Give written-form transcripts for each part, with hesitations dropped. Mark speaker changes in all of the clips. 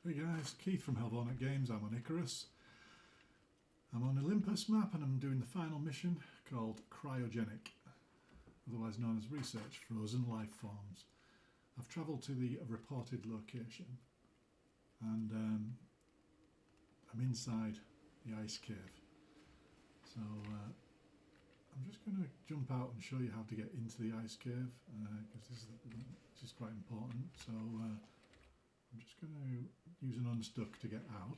Speaker 1: Hey guys, Keith from Hellborn Games. I'm on Icarus. I'm on Olympus map and I'm doing the final mission called Cryogenic, otherwise known as Research Frozen Lifeforms. I've travelled to the reported location and I'm inside the ice cave. So I'm just going to jump out and show you how to get into the ice cave because this is quite important. So I'm just going to use an unstuck to get out.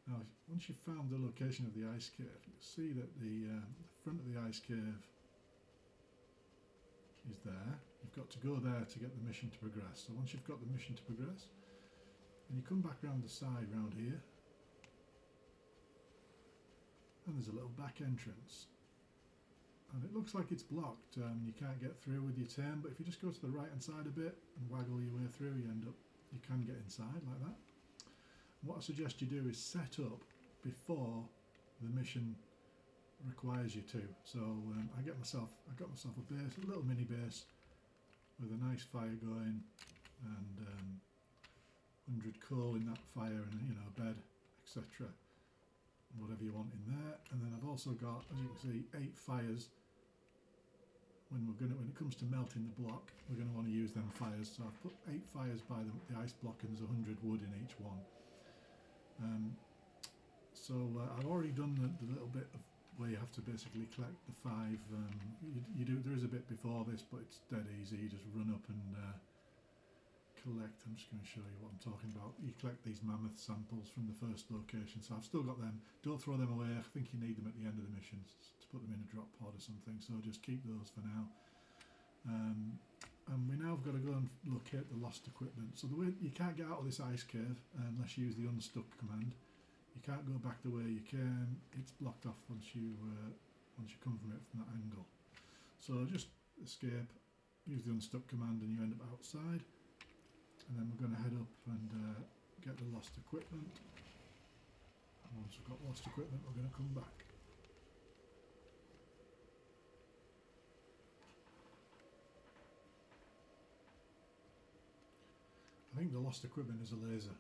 Speaker 1: Now, once you've found the location of the ice cave, you'll see that the front of the ice cave is there. You've got to go there to get the mission to progress. So once you've got the mission to progress, and you come back round the side round here, and there's a little back entrance. And it looks like it's blocked. You can't get through with your turn, but if you just go to the right hand side a bit and waggle your way through, you can get inside like that. And what I suggest you do is set up before the mission requires you to. So I got myself a base, a little mini base with a nice fire going, and 100 coal in that fire, and a bed, etc. Whatever you want in there. And then I've also got, as you can see, 8 fires. When it comes to melting the block, we're going to want to use them fires. So I've put 8 fires by the ice block, and there's 100 wood in each one. I've already done the little bit of where you have to basically collect the 5. There is a bit before this, but it's dead easy. You just run up and collect. I'm just going to show you what I'm talking about. You collect these mammoth samples from the first location. So I've still got them. Don't throw them away. I think you need them at the end of the mission to put them in a drop pod or something. So just keep those for now. And we now have got to go and locate the lost equipment. So you can't get out of this ice cave unless you use the unstuck command. You can't go back the way you came. It's blocked off once you come from it from that angle. So just escape, use the unstuck command, and you end up outside. And then we're going to head up and get the lost equipment. And once we've got lost equipment, we're going to come back. I think the lost equipment is a laser,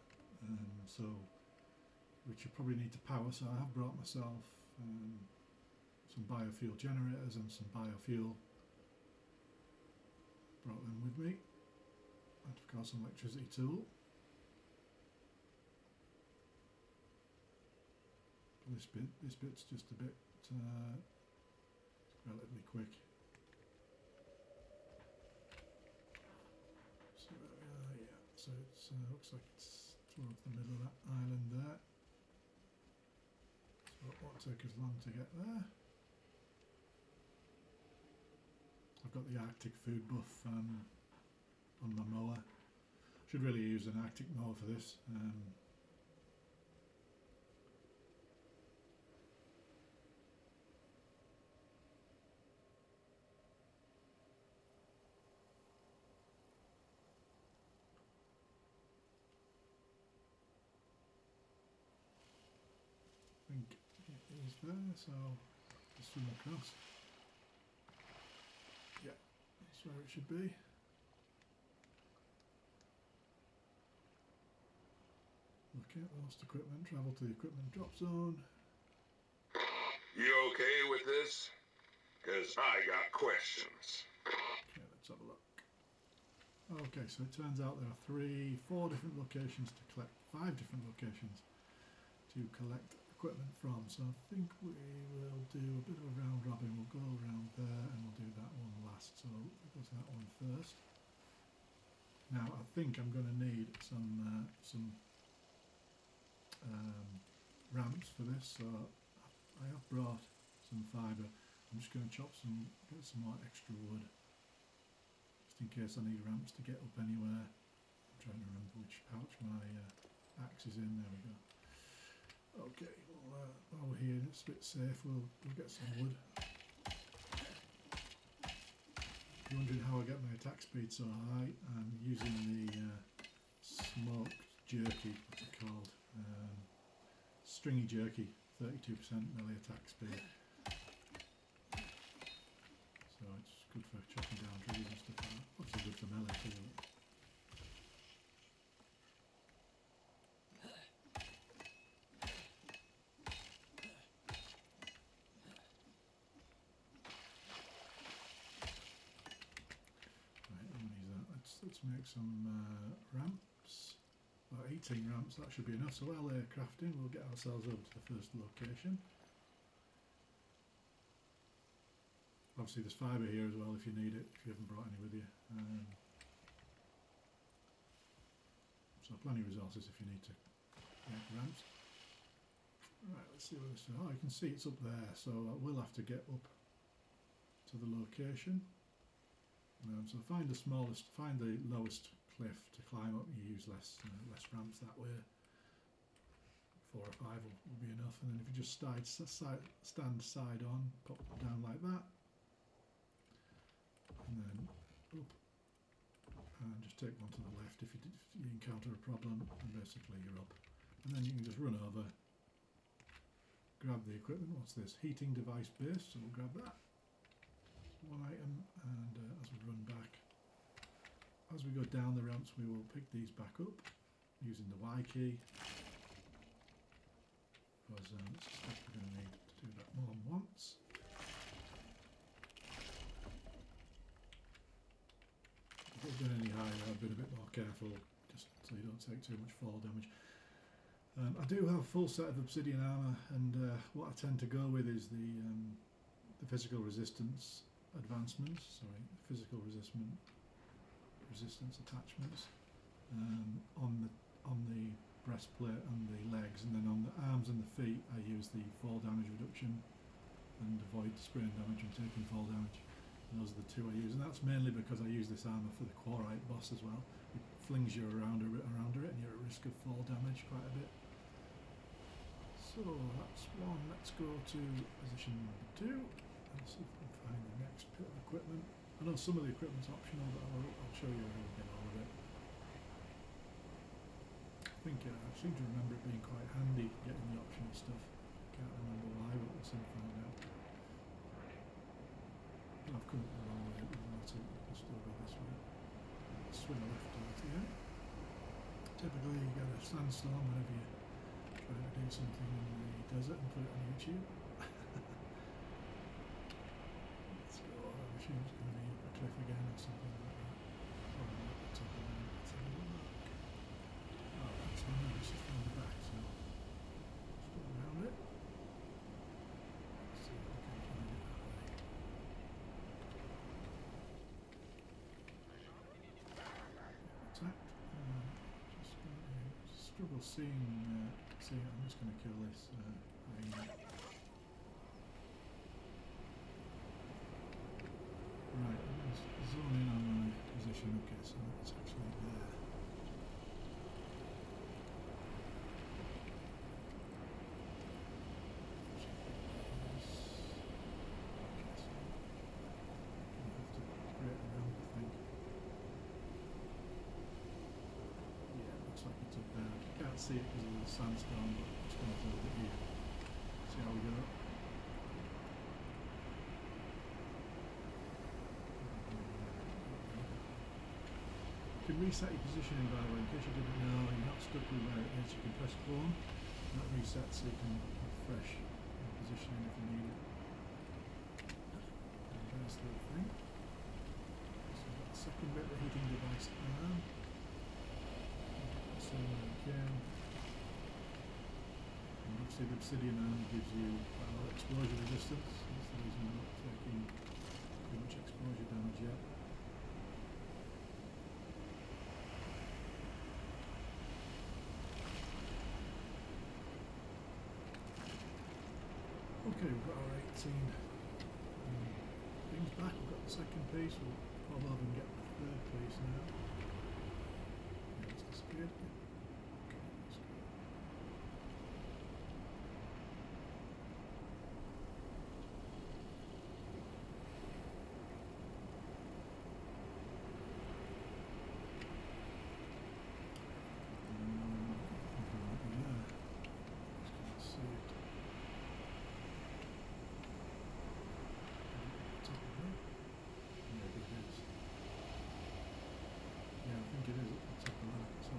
Speaker 1: which you probably need to power. So I have brought myself some biofuel generators and some biofuel. Brought them with me. And of course an electricity tool. This bit's just a bit relatively quick. So yeah, so it looks like it's towards the middle of that island there. So it won't take as long to get there. I've got the Arctic food buff on my mower. Should really use an Arctic mower for this. I think it is there, so just swim across. Yeah, that's where it should be. Okay, lost equipment, travel to the equipment drop zone.
Speaker 2: You okay with this? Because I got questions.
Speaker 1: Okay, let's have a look. Okay, so it turns out there are 4 different locations to collect, 5 different locations to collect equipment from. So I think we will do a bit of a round robin. We'll go around there and we'll do that one last. So we'll go to that one first. Now I think I'm going to need some ramps for this, so I have brought some fibre. I'm just going to get some more extra wood, just in case I need ramps to get up anywhere. I'm trying to remember which pouch my axe is in. There we go. Okay, well, while we're here, it's a bit safe. We'll get some wood. If you're wondering how I get my attack speed so high, I'm using the smoked jerky, what's it called? Stringy jerky, 32% melee attack speed. So it's good for chopping down trees and stuff like that. Obviously good for melee too. let's make some ramps. About 18 ramps, that should be enough. So while they're crafting, we'll get ourselves over to the first location. Obviously there's fibre here as well if you need it, if you haven't brought any with you. So plenty of resources if you need to make ramps. Right, let's see what this is. Oh, you can see it's up there, so I will have to get up to the location. So find the lowest cliff to climb up. You use less ramps that way. 4 or 5 will be enough, and then if you just stand side on, pop down like that, and then up, and just take one to the left if you encounter a problem, and basically you're up. And then you can just run over, grab the equipment. What's this? Heating device base, so we'll grab that. One item, and as we run back, as we go down the ramps, we will pick these back up using the Y key, because it's just we're going to need to do that more than once. If we've been any higher, I've been a bit more careful, just so you don't take too much fall damage. I do have a full set of obsidian armour, and what I tend to go with is the physical resistance advancements, physical resistance attachments on the breastplate and the legs, and then on the arms and the feet I use the fall damage reduction and avoid sprain damage and taking fall damage. And those are the two I use, and that's mainly because I use this armour for the quarrite boss as well. It flings you around it and you're at risk of fall damage quite a bit. So that's one. Let's go to position number 2 and see if we can find the next bit of equipment. I know some of the equipment's optional, but I'll show you a little bit all of it. I seem to remember it being quite handy getting the optional stuff. Can't remember why, but we'll soon find out. I've come up the wrong way, so we'll still go this way. Swing left towards the end. Typically you get a sandstorm whenever you try to do something in the desert and put it on YouTube. Let's go. I'm assuming it's going to be a cliff again or something like that. Probably at the top of the land. Let's have a look. Oh, that's the one that's from the back, so let's go around it. Let's see if we can find it that way. Attacked. Just going to struggle seeing. I'm just going to kill this. Right, let's zone in on my position. Okay, so it's actually there. See it because of the sandstone, but it's going to build it here. See how we go. You can reset your positioning, by the way, in case you didn't know. You're not stuck with where it is. You can press clone, and that resets so you can have fresh positioning if you need it. And there's the thing. So we've got the second bit, the heating device arm. So again, and obviously the obsidian arm gives you quite a lot of exposure resistance. That's the reason I'm not taking too much exposure damage yet. Okay, we've got our 18 things back. We've got the second piece. We'll pop over and get the third piece now. It's disappeared. It is at the top of that, so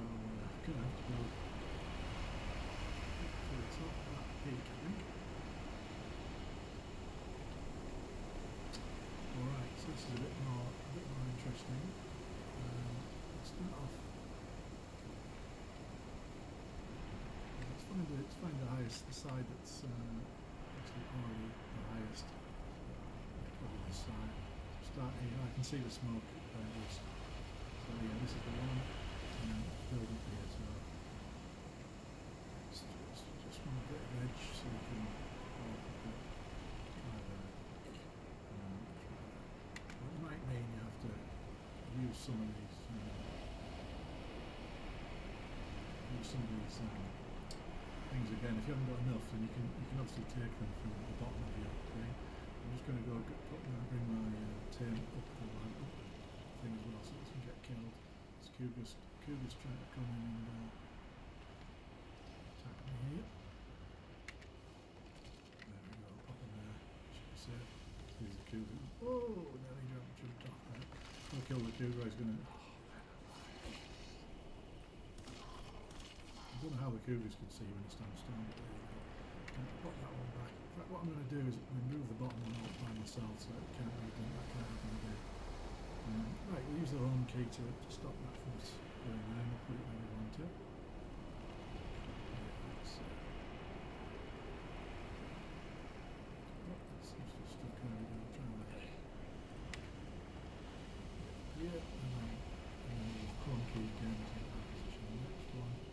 Speaker 1: let's find the highest, the side that's actually already the highest. Probably this side. Start here. I can see the smoke. So yeah, this is the one. And build up here. So just want a bit of edge so you can either. It might mean you have to use some of these. Things again. If you haven't got enough, then you can obviously take them from the bottom of your thing. I'm just going to go bring my turn up the thing as well, so it doesn't get killed. It's Cougar's trying to come in and attack me here. There we go. Pop in there. Should be safe. Here's the Cougar. Oh, nearly jumped off there. I'll kill the Cougar. He's going to. I don't know how the Cougars can see when he stands still, but there you go. Pop that one back. In fact, what I'm going to do is remove the bottom one out by myself so it can't be done. That can't happen again. Right, we'll use the home key to stop that from going there. We'll put it where we want it. It's just stuck there. We're going to try that. Yeah, and then home key again to that position. The next one.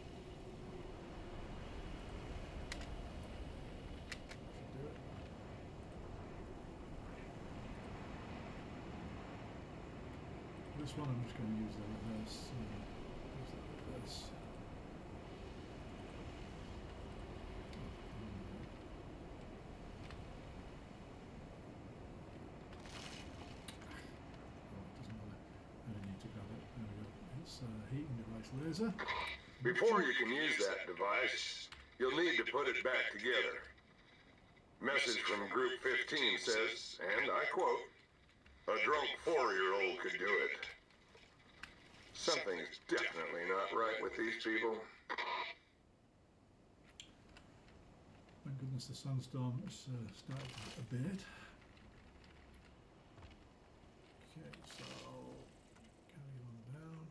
Speaker 1: This one I'm just going to use the reverse. Use that reverse. It doesn't matter. I don't need to grab it. There we go. It's a heating device laser.
Speaker 2: Before you can use that device, you'll need to put it back together. Message from Group 15 says, and I quote, "A drunk 4-year-old could do it." Something's definitely not right with these people.
Speaker 1: Thank goodness the sandstorm has started to abate. Okay, so carry on down.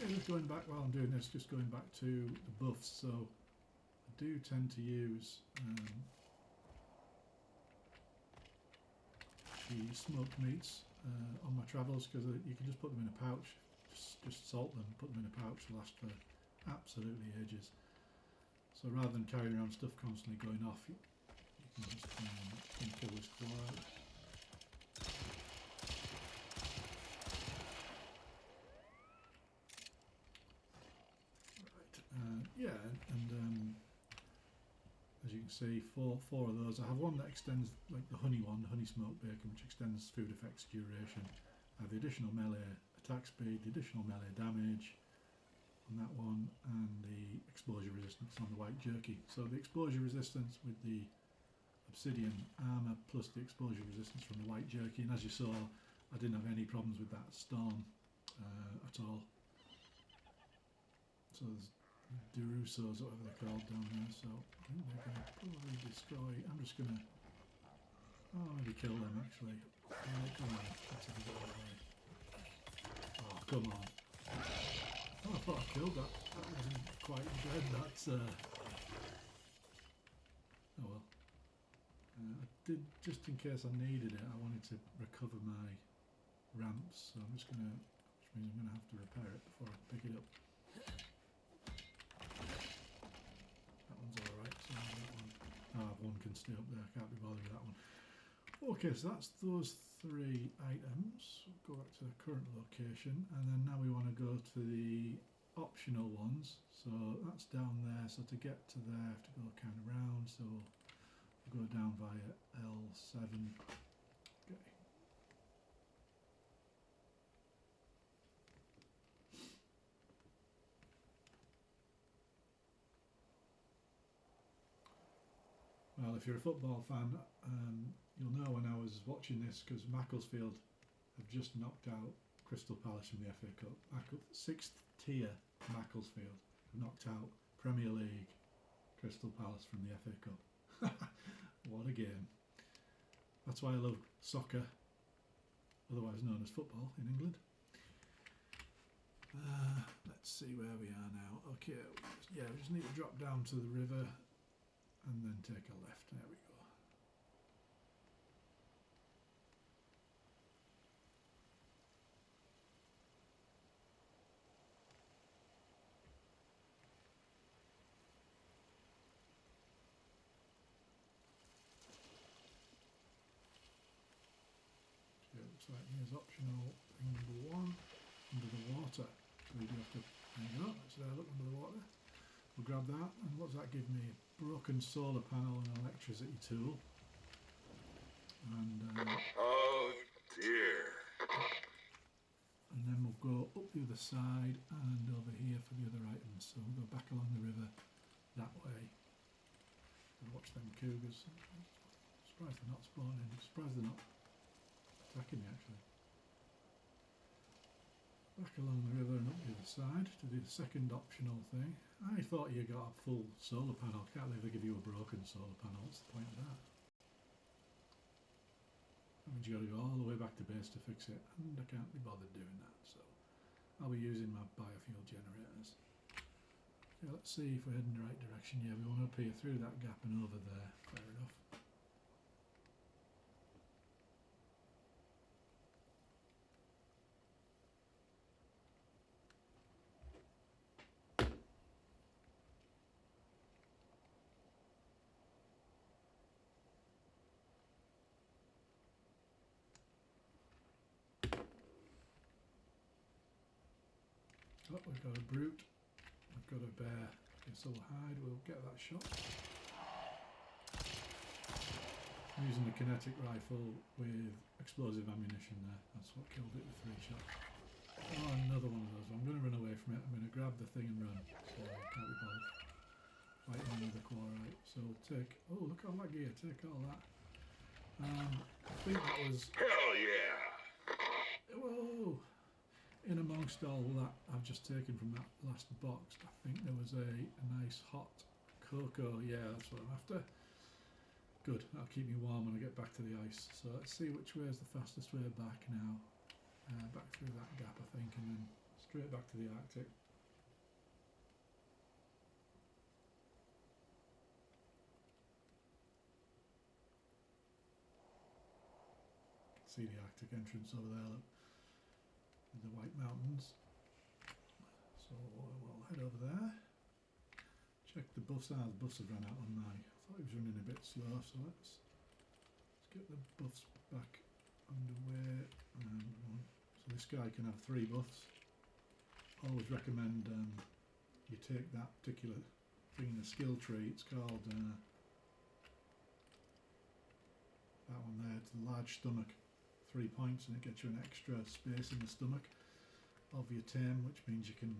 Speaker 1: Yeah, just going back while I'm doing this, just going back to the buffs. So I do tend to use the smoked meats on my travels because you can just put them in a pouch, just salt them, put them in a pouch, last for absolutely ages. So rather than carrying around stuff constantly going off, you can just kill this fly out. Right, yeah, and as you can see, four of those. I have one that extends, like the honey one, the honey smoked bacon, which extends food effects duration. I have the additional melee attack speed, the additional melee damage on that one, and the exposure resistance on the white jerky. So the exposure resistance with the obsidian armour plus the exposure resistance from the white jerky, and as you saw, I didn't have any problems with that storm at all. So there's Derusos, whatever they're called down there, so I think they're going to probably destroy. I'm just going to maybe kill them actually. Come on, let's have a go away. Oh, come on. Oh, I thought I killed that. That wasn't quite dead. That's oh well. I did, just in case I needed it, I wanted to recover my ramps, so I'm just going to, which means I'm going to have to repair it before I pick it up. Alright, so that one, one can stay up there, I can't be bothered with that one. Okay, so that's those 3 items. We'll go back to the current location, and then now we want to go to the optional ones. So that's down there, so to get to there I have to go kind of round, so we'll go down via L7. Okay. Well, if you're a football fan, you'll know when I was watching this, because Macclesfield have just knocked out Crystal Palace from the FA Cup. 6th tier Macclesfield have knocked out Premier League Crystal Palace from the FA Cup. What a game. That's why I love soccer, otherwise known as football in England. Let's let's see where we are now. Okay, yeah, we just need to drop down to the river and then take a left. There we go. Okay, looks like here's optional thing number 1, under the water. So you do have to, there you go, that's there, look under the water. We'll grab that, and what does that give me? A broken solar panel and an electricity tool. And
Speaker 2: Oh dear.
Speaker 1: and then we'll go up the other side and over here for the other items. So we'll go back along the river that way and watch them cougars. Surprised they're not spawning. Surprised they're not attacking me actually. Back along the river and up the other side to do the second optional thing. I thought you got a full solar panel. Can't believe they give you a broken solar panel. What's the point of that? That means you got to go all the way back to base to fix it, and I can't be bothered doing that. So I'll be using my biofuel generators. Yeah, let's see if we're heading the right direction. Yeah, we want to appear through that gap and over there. Fair enough. Oh, we've got a brute, we've got a bear. Okay, so we'll hide, we'll get that shot. I'm using the kinetic rifle with explosive ammunition there. That's what killed it with 3 shots. Oh, another one of those. I'm going to run away from it. I'm going to grab the thing and run. So I can't be bothered fighting with the quarrite. So we'll take, oh look at all that gear, take all that. I think that was,
Speaker 2: Hell yeah.
Speaker 1: whoa! In amongst all that I've just taken from that last box, I think there was a nice hot cocoa. Yeah, that's what I'm after. Good, that'll keep me warm when I get back to the ice. So let's see which way is the fastest way back now. Back through that gap, I think, and then straight back to the Arctic. See the Arctic entrance over there, look. The White Mountains. So we'll head over there. Check the buffs. The buffs have run out on my. I thought he was running a bit slow, so let's get the buffs back underway. So this guy can have 3 buffs. Always recommend you take that particular thing in the skill tree. It's called that one there. It's the large stomach. 3 points, and it gets you an extra space in the stomach of your tame, which means you can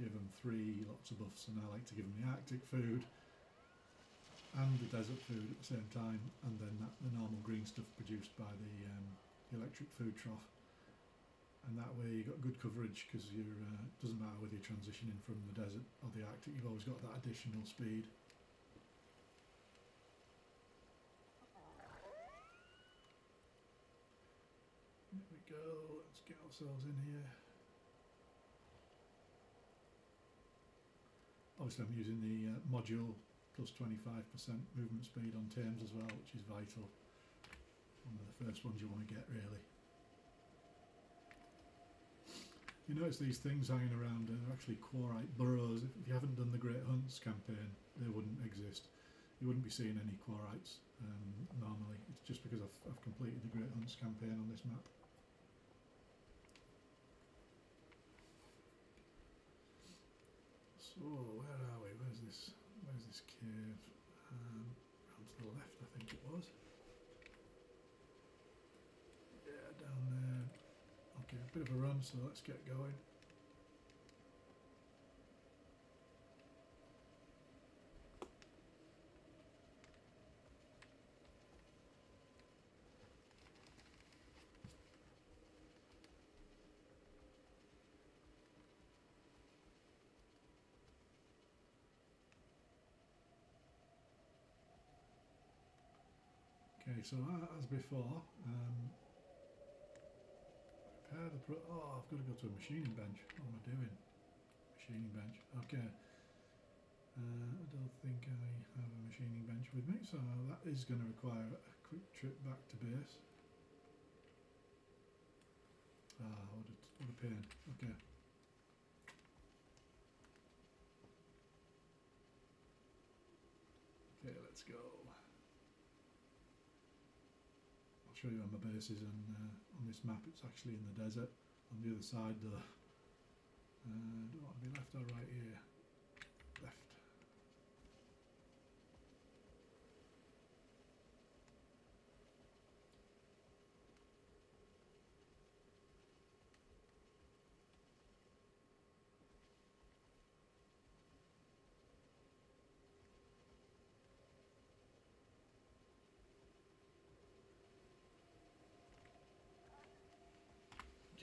Speaker 1: give them 3 lots of buffs. And I like to give them the Arctic food and the desert food at the same time, and then the normal green stuff produced by the electric food trough. And that way you got good coverage, because you're doesn't matter whether you're transitioning from the desert or the Arctic, you've always got that additional speed. There we go, let's get ourselves in here. Obviously I'm using the module plus 25% movement speed on tames as well, which is vital. One of the first ones you want to get, really. You notice these things hanging around are actually quarrite burrows. If you haven't done the Great Hunts campaign, they wouldn't exist. You wouldn't be seeing any quarrites normally. It's just because I've completed the Great Hunts campaign on this map. So where are we? Where's this cave? Round to the left, I think it was. Yeah, down there. Okay, a bit of a run, so let's get going. Okay, so as before, prepare the oh, I've got to go to a machining bench. What am I doing? machining bench. Okay. I don't think I have a machining bench with me, so that is going to require a quick trip back to base. What a pain. Okay. Okay, let's go. I'll show you where my base is, and on this map it's actually in the desert. On the other side though. Don't want to be left or right here. Left.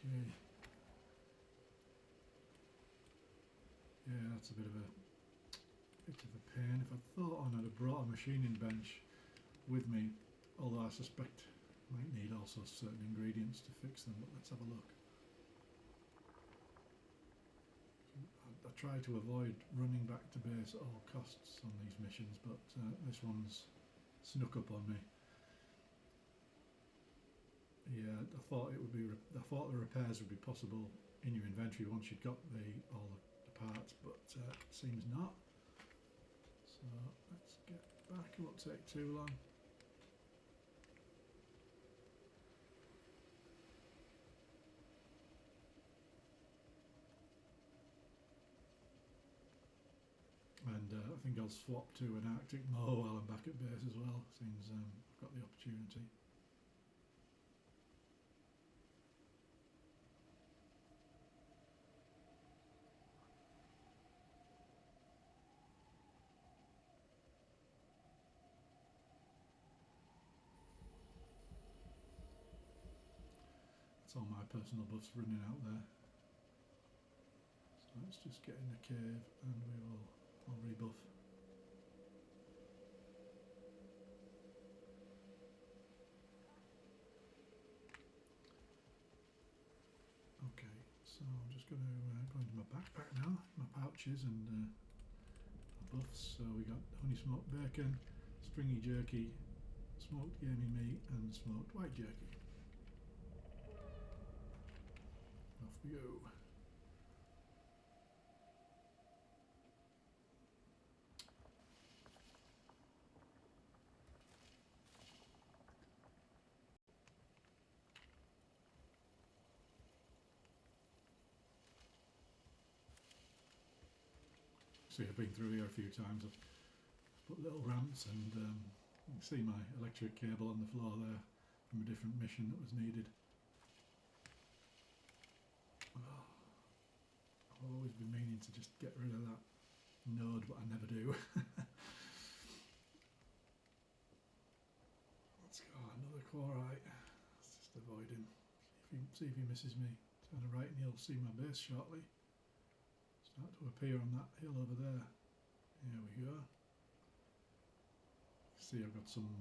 Speaker 1: Okay. Yeah, that's a bit of a pain. If I thought I'd have brought a machining bench with me, although I suspect I might need also certain ingredients to fix them, but let's have a look. I try to avoid running back to base at all costs on these missions, but this one's snuck up on me. Yeah, I thought the repairs would be possible in your inventory once you'd got all the parts, but it seems not. So let's get back. It won't take too long. And I think I'll swap to an Arctic mower while I'm back at base as well, since I've got the opportunity. That's all my personal buffs running out there. So let's just get in the cave and I'll rebuff. Okay, so I'm just going to go into my backpack now, my pouches and my buffs. So we got honey smoked bacon, stringy jerky, smoked gamey meat and smoked white jerky. Off we go. See, I've been through here a few times. I've put little ramps and you can see my electric cable on the floor there from a different mission that was needed. Oh, I've always been meaning to just get rid of that node, but I never do. Let's go, another quarrite. Let's just avoid him. See if he misses me. Turn right and he'll see my base shortly. Start to appear on that hill over there. Here we go. See, I've got some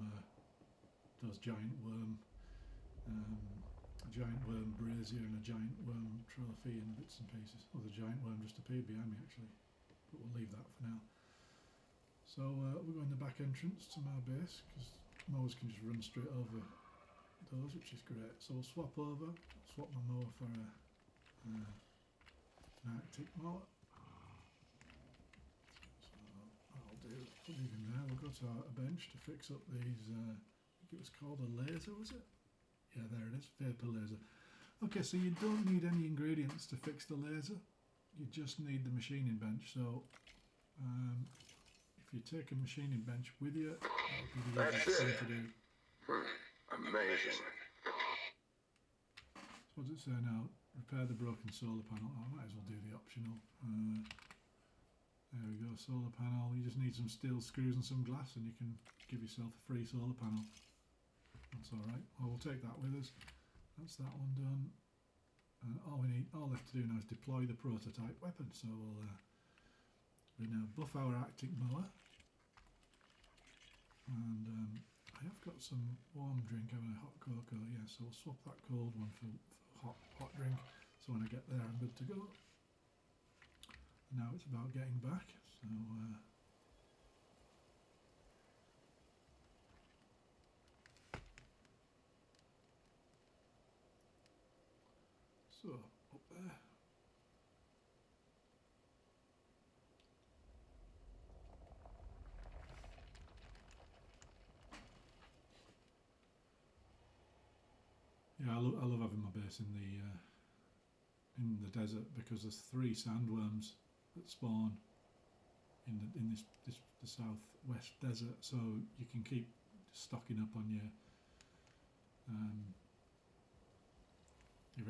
Speaker 1: those giant worm, a giant worm brazier and a giant worm trophy and bits and pieces. Oh, the giant worm just appeared behind me actually, but we'll leave that for now. So we're going the back entrance to my base because mowers can just run straight over those, which is great. So we'll swap over. Swap my mower for an Arctic mower. We'll leave him there. We'll go to a bench to fix up these, I think it was called a laser, was it? Yeah, there it is, vapor laser. Okay, so you don't need any ingredients to fix the laser. You just need the machining bench. So if you take a machining bench with you, that'll be the easiest thing to do.
Speaker 2: Amazing.
Speaker 1: So what does it say now? Repair the broken solar panel. Oh, I might as well do the optional. There we go, solar panel. You just need some steel screws and some glass and you can give yourself a free solar panel. That's alright. Well, we'll take that with us. That's that one done. All left to do now is deploy the prototype weapon. So we'll now buff our Arctic mower. And I have got some warm drink, having a hot cocoa. Yeah, so we'll swap that cold one for hot drink. So when I get there, I'm good to go. Now it's about getting back. So up there. Yeah, I love having my base in the desert, because there's 3 sandworms that spawn in the southwest desert, so you can keep stocking up on your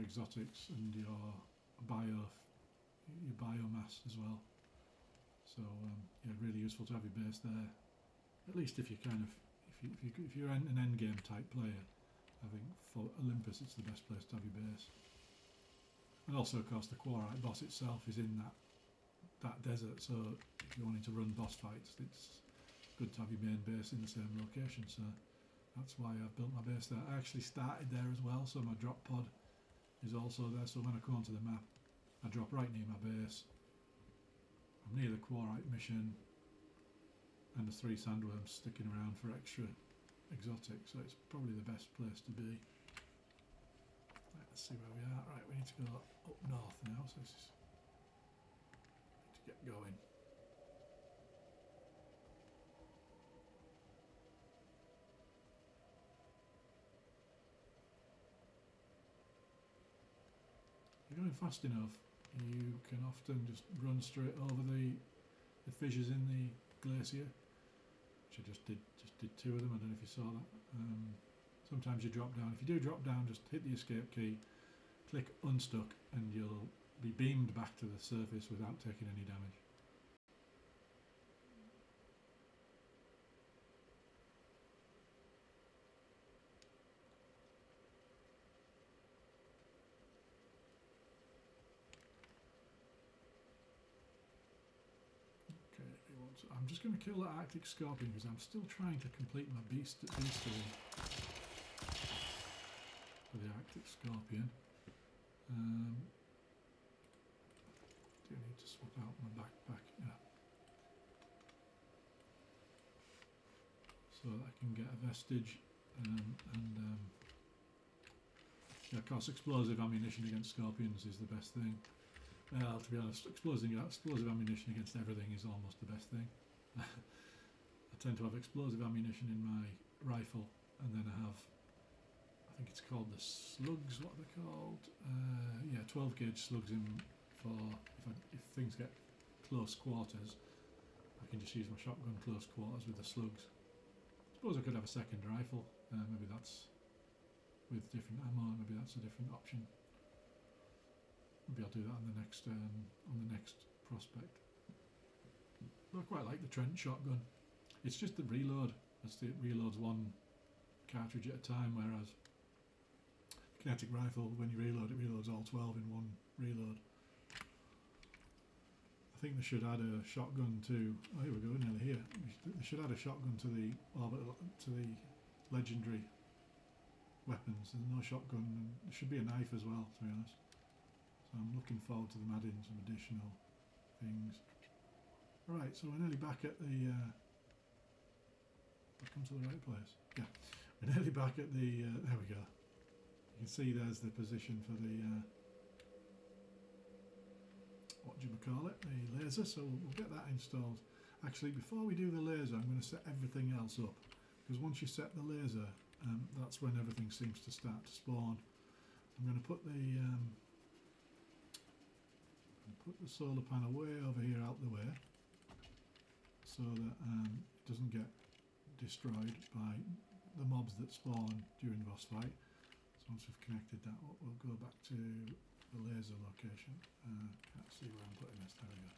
Speaker 1: exotics and your biomass as well. So yeah, really useful to have your base there. At least if you if you're an endgame type player, I think for Olympus it's the best place to have your base. And also, of course, the Quarite boss itself is in that desert, so if you're wanting to run boss fights, it's good to have your main base in the same location. So that's why I've built my base there. I actually started there as well, so my drop pod is also there. So when I come onto the map, I drop right near my base. I'm near the Quarite mission, and the 3 sandworms sticking around for extra exotics, so it's probably the best place to be. Right, let's see where we are. Right, we need to go up north now, so this is to get going. If you're going fast enough, you can often just run straight over the fissures in the glacier, which I just did 2 of them. I don't know if you saw that. Sometimes you drop down. If you do drop down, just hit the escape key, click unstuck, and you'll be beamed back to the surface without taking any damage. I'm just going to kill that Arctic Scorpion because I'm still trying to complete my beast for the Arctic Scorpion. Do I need to swap out my backpack? Yeah. So that I can get a vestige yeah, of course, explosive ammunition against scorpions is the best thing. Well, to be honest, explosive ammunition against everything is almost the best thing. I tend to have explosive ammunition in my rifle, and then I have, I think it's called the slugs, what are they called? Yeah, 12 gauge slugs in for if things get close quarters, I can just use my shotgun close quarters with the slugs. I suppose I could have a second rifle, maybe that's with different ammo, maybe that's a different option. Maybe I'll do that on the next prospect. But I quite like the Trent shotgun. It's just the reload. It reloads 1 cartridge at a time, whereas kinetic rifle, when you reload, it reloads all 12 in 1 reload. I think they should add a shotgun to. Oh, here we go, nearly here. They should add a shotgun to the legendary weapons. There's no shotgun. There should be a knife as well, to be honest. So I'm looking forward to them adding some additional things. Right, so we're nearly back at the. I've come to the right place. Yeah, we're nearly back at the. There we go. You can see there's the position for the. What do you call it? The laser. So we'll get that installed. Actually, before we do the laser, I'm going to set everything else up, because once you set the laser, that's when everything seems to start to spawn. I'm going to put the solar panel way over here out the way, so that it doesn't get destroyed by the mobs that spawn during the boss fight. So once we've connected that, we'll go back to the laser location. Can't see where I'm putting this. There we go.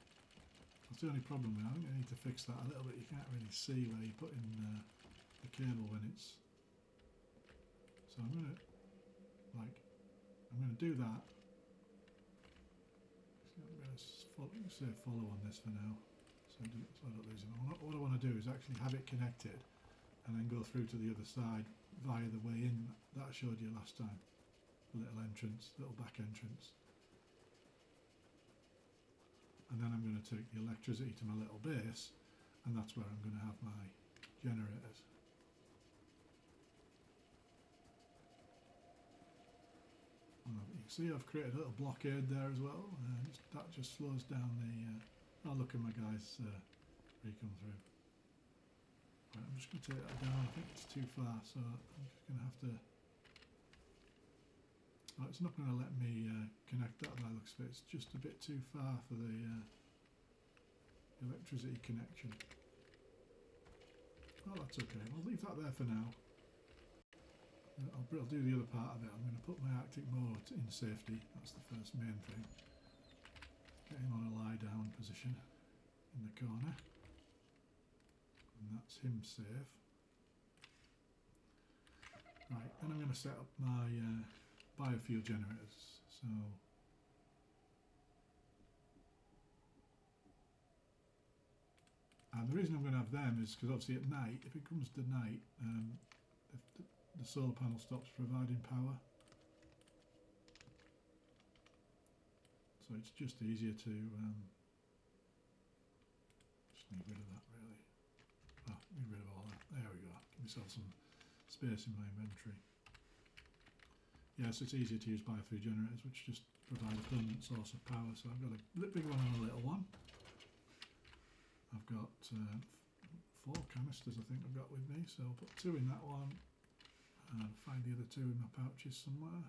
Speaker 1: That's the only problem with it. I think I need to fix that a little bit. You can't really see where you're putting the cable when it's. So I'm going to do that. I'm going to say follow on this for now, so I don't lose it. What I want to do is actually have it connected, and then go through to the other side via the way in that I showed you last time. The little entrance, little back entrance. and then I'm going to take the electricity to my little base, and that's where I'm going to have my generators. And you can see I've created a little blockade there as well, and that just slows down the... oh, look at my guys come through. Right, I'm just going to take that down. I think it's too far, so I'm just going to have to... oh, it's not going to let me connect that by the looks of it. It's just a bit too far for the electricity connection. Oh, that's okay. I'll leave that there for now. I'll do the other part of it. I'm going to put my Arctic moor in safety. That's the first main thing. Get him on a lie down position in the corner. And that's him safe. Right, then I'm going to set up my biofuel generators. So and the reason I'm going to have them is because obviously at night, if it comes to night, if the solar panel stops providing power. So it's just easier to just need rid of that really. Oh, get rid of all that. There we go. Give myself some space in my inventory. Yes, it's easier to use biofuel generators, which just provide a permanent source of power. So I've got a big one and a little one. I've got 4 canisters, I think I've got with me. So I'll put 2 in that one and find the other 2 in my pouches somewhere.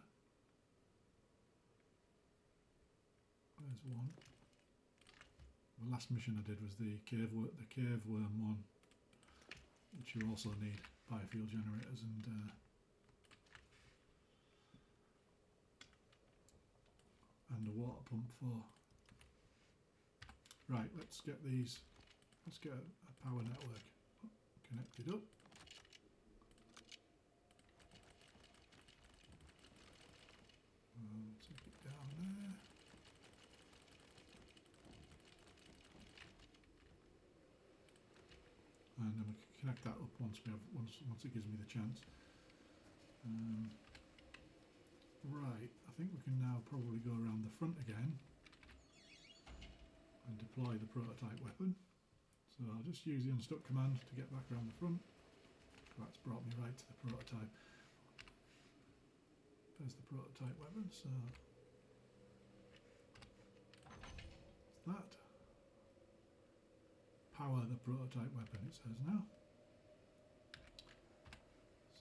Speaker 1: There's one. The last mission I did was the cave worm one, which you also need biofuel generators and a water pump for. Right, let's get these. Let's get a power network connected up. Take it down there. And then we can connect that up once it gives me the chance. Right, I think we can now probably go around the front again and deploy the prototype weapon. So I'll just use the unstuck command to get back around the front. That's brought me right to the prototype. There's the prototype weapon, so that. Power the prototype weapon, it says now.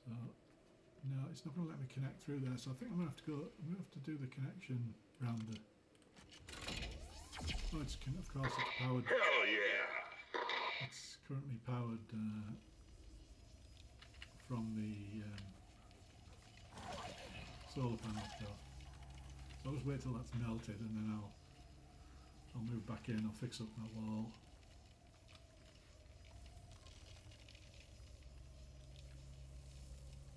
Speaker 1: So no, it's not going to let me connect through there, so I think I'm going to have to do the connection around the... oh, of course it's powered.
Speaker 2: Hell yeah!
Speaker 1: It's currently powered from the solar panel stuff. So I'll just wait till that's melted and then I'll move back in, I'll fix up my wall.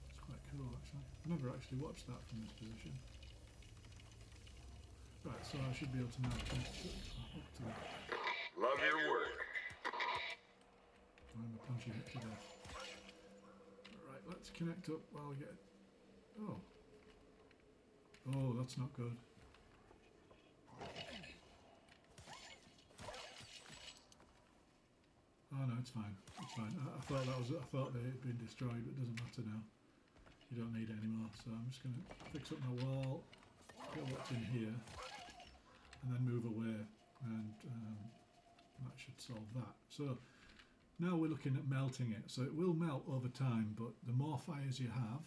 Speaker 1: It's quite cool actually. I've never actually watched that from this position. Right, so I should be able to now connect up to that.
Speaker 2: Love your work.
Speaker 1: I'm punching it to death. Right, let's connect up while we get... oh. Oh, that's not good. Oh no, it's fine. It's fine. I thought they had been destroyed, but it doesn't matter now. You don't need it anymore. So I'm just going to fix up my wall, get what's in here, and then move away, and that should solve that. So now we're looking at melting it. So it will melt over time, but the more fires you have,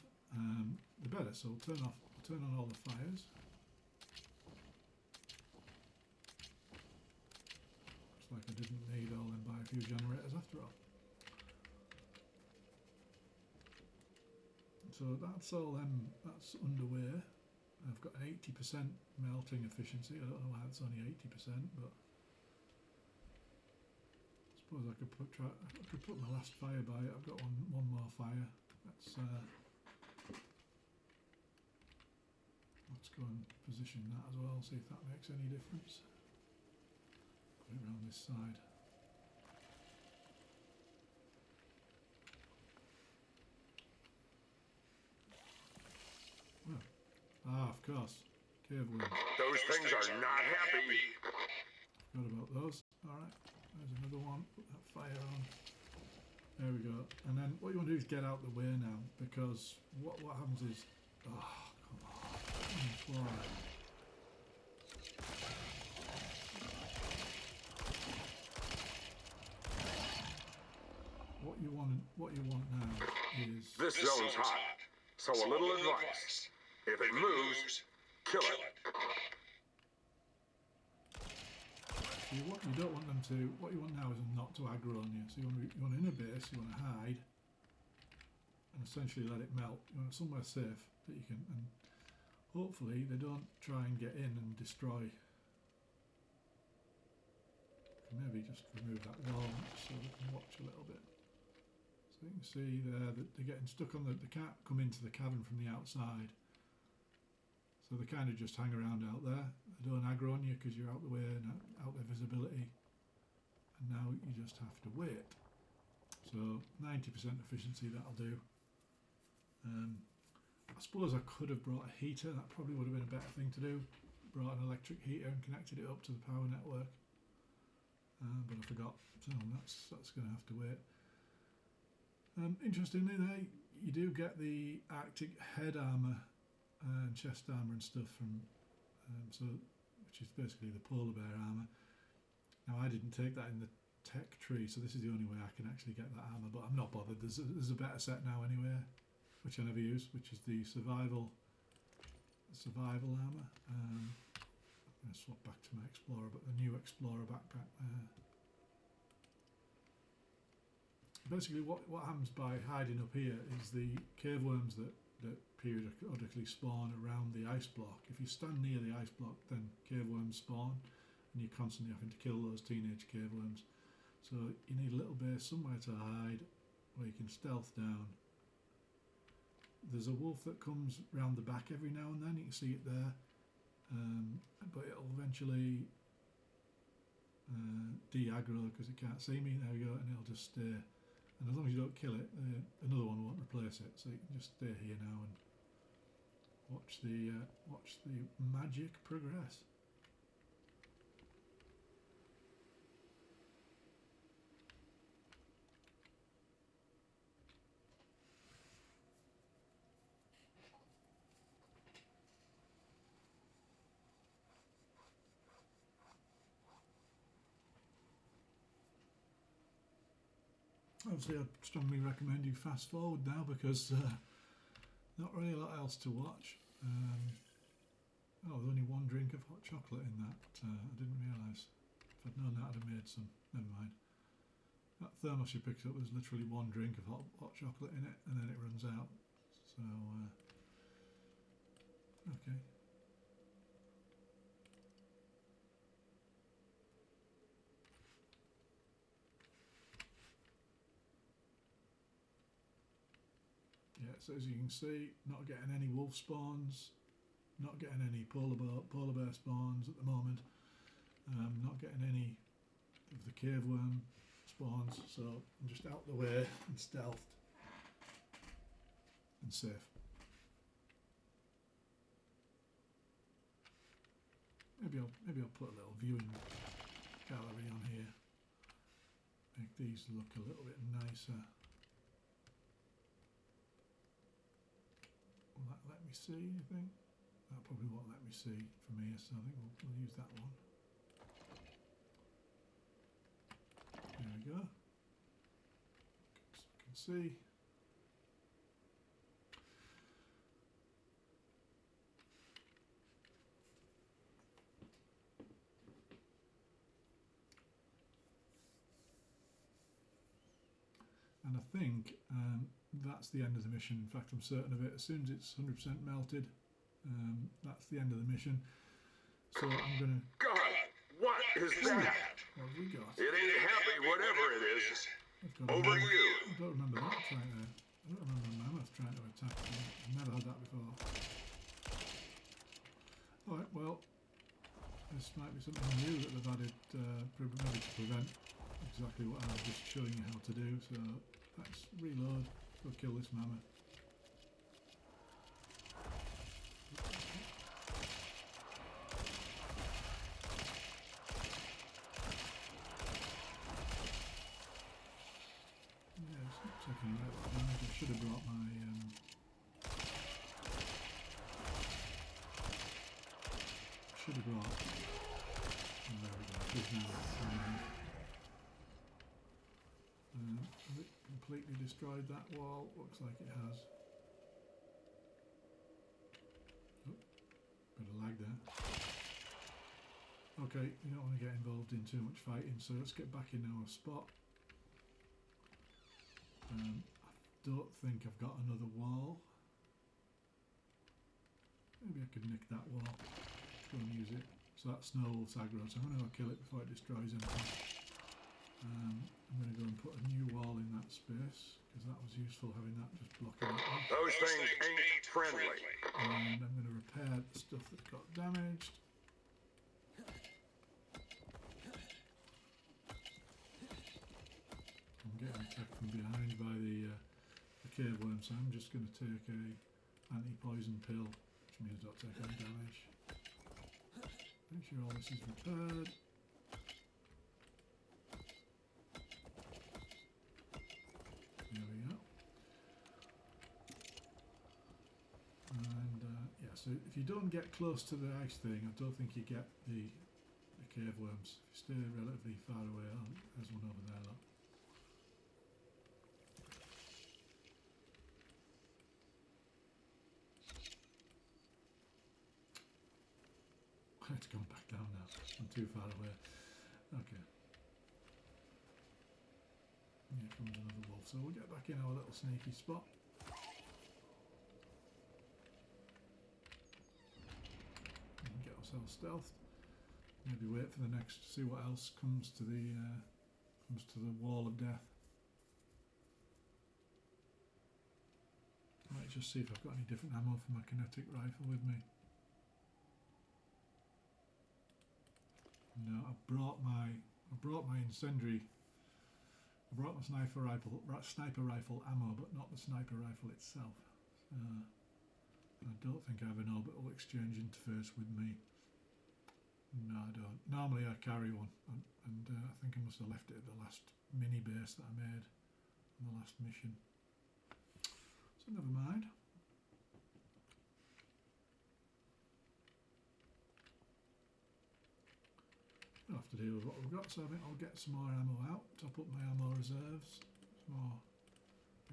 Speaker 1: the better. So we'll turn on all the fires. Looks like I didn't need all them biofuel generators after all. So that's all that's underway. I've got an 80% melting efficiency. I don't know why it's only 80%, but I suppose I could put my last fire by it. I've got one more fire. Let's go and position that as well, see if that makes any difference. Put it around this side. Well, of course, cave worms.
Speaker 2: Those things are not happy.
Speaker 1: Forgot about another one, put that fire on. There we go. And then what you want to do is get out the way now, because what happens is, oh, come on, fly. What you want now is...
Speaker 2: This zone's hot, so a little advice. If it moves, kill it.
Speaker 1: What you don't want them to... What you want now is not to aggro on you. So you want in a base, you want to hide, and essentially let it melt. You want somewhere safe that you can... And hopefully they don't try and get in and destroy. Maybe just remove that wall so we can watch a little bit. So you can see there that they're getting stuck on they can't come into the cavern from the outside. So they kind of just hang around out there. They don't aggro on you because you're out the way and out their visibility. And now you just have to wait. So 90% efficiency, that'll do. I suppose I could have brought a heater. That probably would have been a better thing to do. Brought an electric heater and connected it up to the power network. But I forgot, so that's going to have to wait. Interestingly, you do get the Arctic head armour and chest armour and stuff from, which is basically the polar bear armour. Now I didn't take that in the tech tree, so this is the only way I can actually get that armour. But I'm not bothered. There's a better set now anyway, which I never use, which is the survival armour. I'm going to swap back to my Explorer, but the new Explorer backpack there. Basically what happens by hiding up here is the cave worms that periodically spawn around the ice block. If you stand near the ice block, then cave worms spawn, and you're constantly having to kill those teenage cave worms. So you need a little base somewhere to hide where you can stealth down. There's a wolf that comes round the back every now and then, you can see it there. But it'll eventually de-aggro because it can't see me. There we go, and it'll just stay. And as long as you don't kill it, another one won't replace it. So you can just stay here now and watch the magic progress. Obviously, I'd strongly recommend you fast forward now because not really a lot else to watch. There's only one drink of hot chocolate in that. I didn't realise. If I'd known that, I'd have made some. Never mind. That thermos you picked up was literally one drink of hot chocolate in it, and then it runs out. So, okay. Yeah, so as you can see, not getting any wolf spawns, not getting any polar bear spawns at the moment, not getting any of the cave worm spawns, so I'm just out the way and stealthed and safe. Maybe I'll put a little viewing gallery on here, make these look a little bit nicer. Will that let me see, you think? That probably won't let me see from here, so I think we'll use that one. There we go. So you can see. And I think that's the end of the mission. In fact, I'm certain of it. As soon as it's 100% melted, that's the end of the mission. So I'm going to...
Speaker 2: God, what is that?
Speaker 1: What have we got?
Speaker 2: It ain't happy, whatever it is. Over to you.
Speaker 1: I don't remember that trying to... I don't remember a mammoth trying to attack me. I've never had that before. Alright, well, this might be something new that they've added maybe to prevent exactly what I was just showing you how to do. So let's reload. Go kill this mammoth. should have brought. Oh, there we go. It is now. Has it completely destroyed that wall? Looks like it has. Oh, bit of lag there. Okay, you don't want to get involved in too much fighting, so let's get back in our spot. I don't think I've got another wall. Maybe I could nick that wall. Go and use it. So that snow wolf's aggro, so I'm going to go kill it before it destroys anything. I'm going to go and put a new wall in that space, because that was useful having that just blocking it off.
Speaker 2: Those things ain't friendly.
Speaker 1: And I'm going to repair the stuff that got damaged. I'm getting attacked from behind by the cave worm, so I'm just going to take a anti-poison pill, which means I don't take any damage. Make sure all this is repaired. There we go. And yeah, so if you don't get close to the ice thing, I don't think you get the cave worms. If you stay relatively far away, there's one over there, look. It's gone back down now. I'm too far away. Okay. Here comes another wolf. So we'll get back in our little sneaky spot. And get ourselves stealthed. Maybe wait for the next. See what else comes to the wall of death. Might just see if I've got any different ammo for my kinetic rifle with me. No, I brought my incendiary. I brought my sniper rifle ammo, but not the sniper rifle itself. I don't think I have an orbital exchange interface with me. No, I don't. Normally I carry one, and I think I must have left it at the last mini base that I made on the last mission. So never mind. I'll have to deal with what we've got, so I think I'll get some more ammo out, top up my ammo reserves, some more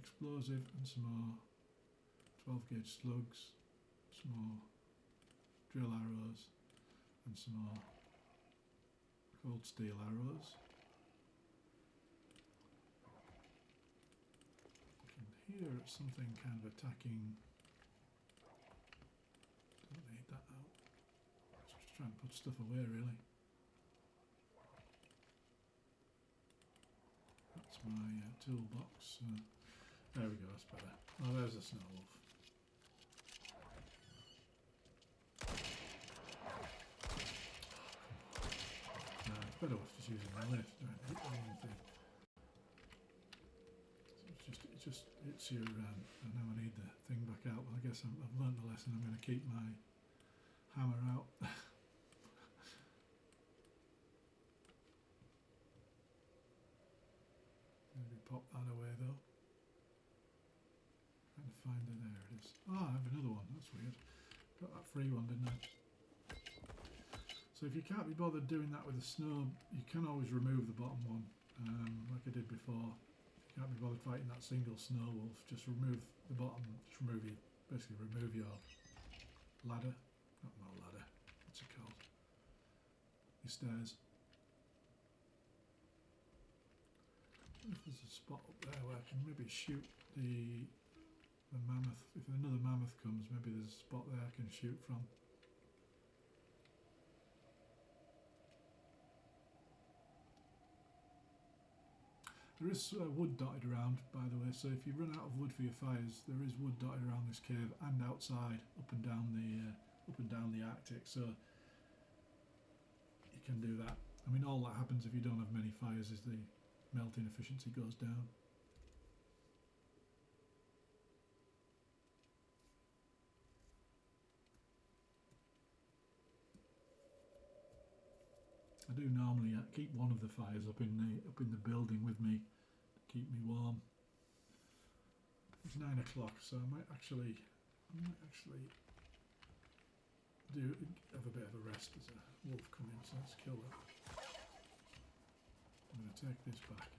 Speaker 1: explosive and some more 12 gauge slugs, some more drill arrows and some more cold steel arrows. I can hear something kind of attacking. Don't need that out. Let's just try and put stuff away really. That's my toolbox. There we go, that's better. Oh, there's a snow wolf. It's better off just using my lift. Don't hit anything. So it's your. I know I need the thing back out. Well, I guess I've learnt the lesson. I'm going to keep my hammer out. Maybe pop that away though. Trying to find it. There it is. Oh, I have another one. That's weird. Got that free one, didn't I? So if you can't be bothered doing that with the snow, you can always remove the bottom one, like I did before. If you can't be bothered fighting that single snow wolf, just remove the bottom. Just basically remove your ladder. Not ladder. What's it called? Your stairs. If there's a spot up there where I can maybe shoot the mammoth. If another mammoth comes, maybe there's a spot there I can shoot from. There is wood dotted around, by the way, so if you run out of wood for your fires, there is wood dotted around this cave and outside, up and down the Arctic, so you can do that. I mean, all that happens if you don't have many fires is the melting efficiency goes down. I do normally keep one of the fires up in the building with me to keep me warm. It's 9 o'clock, so I might actually do have a bit of a rest. There's a wolf coming, so let's kill that. I'm going to take this back.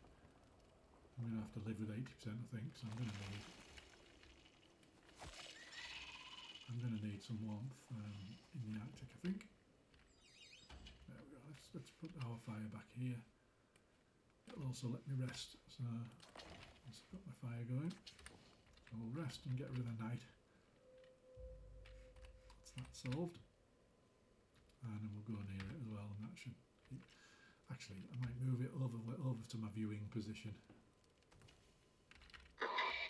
Speaker 1: I'm going to have to live with 80%, I think, so I'm going to need some warmth in the Arctic, I think. There we go. Let's put our fire back here. It'll also let me rest. So let's put my fire going. So we'll rest and get rid of the night. That's that solved. And then we'll go near it as well, and that should keep. Actually, I might move it over to my viewing position.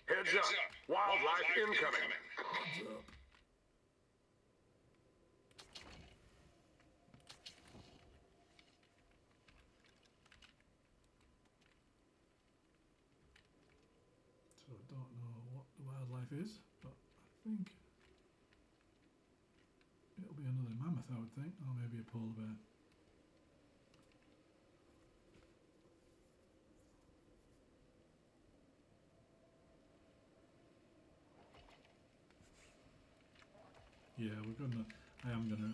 Speaker 2: Heads up! Wildlife incoming!
Speaker 1: Heads up. So I don't know what the wildlife is, but I think it'll be another mammoth, I would think, or maybe a polar bear. Yeah, I think I am gonna